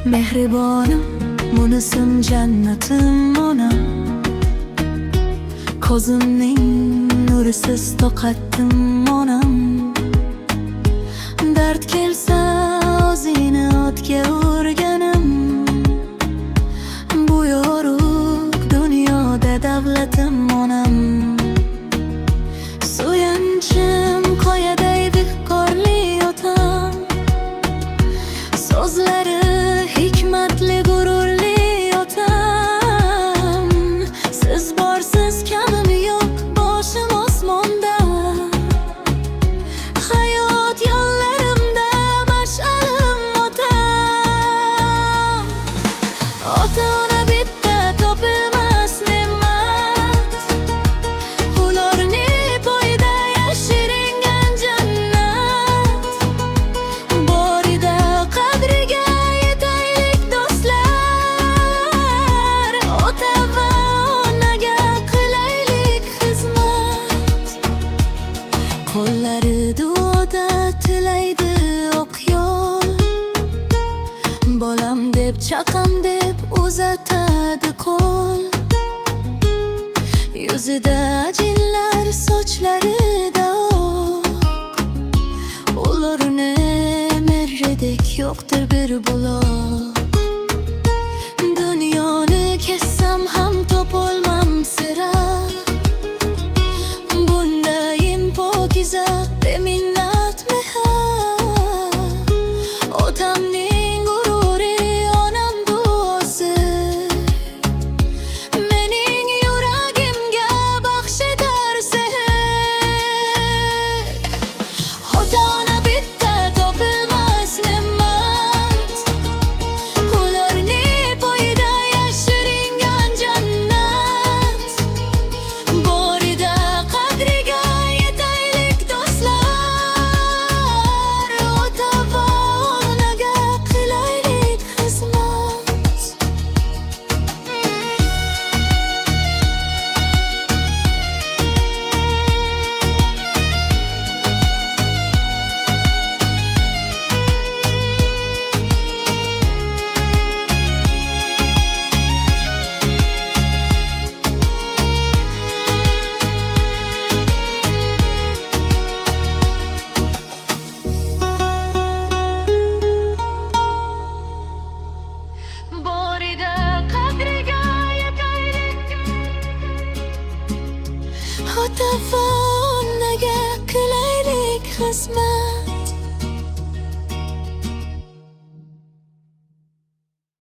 Mehribonim, munisim jannatim onam. Ko'zimning nurisiz toqatdim onam. Dard kelsa o'zingni o'tga urganim. Bu yorug' dunyoda davlatim onam. Suyanchim qoyaday viqorli otam. So'zlari hikmatli gururli otam. Siz borsiz kamim yo'q, boshim osmonda. Hayot yo'llarimda mash'alim otam. Ota-ona bitta topilmas ne'mat. Ularni poyida yashiringan jannat. Borida qadriga yetaylik do'stlar. Ota va onaga qilaylik xizmat. Qo'llari duoda tilaydi oq yo'l. Bolam deb, chaqam deb uzatadi qo'l. Yuzida ajinlar, sochlarida oq. Ularni merredek yo'qdir bir buloq. Dunyoni kessam ham topolmam sira. Bundayin pokiza beminnat mehr. Otamning gururi, onam duosi. Mening yuragimga baxsh etar sehr. Ota-ona bitta topilmas ne'mat. Ularni poyida yashiringan jannat. Borida qadriga yetaylik do'stlar. Ota va onaga qilaylik xizmat. Borida qadriga yetaylik. Ota va onaga qilaylik xizmat.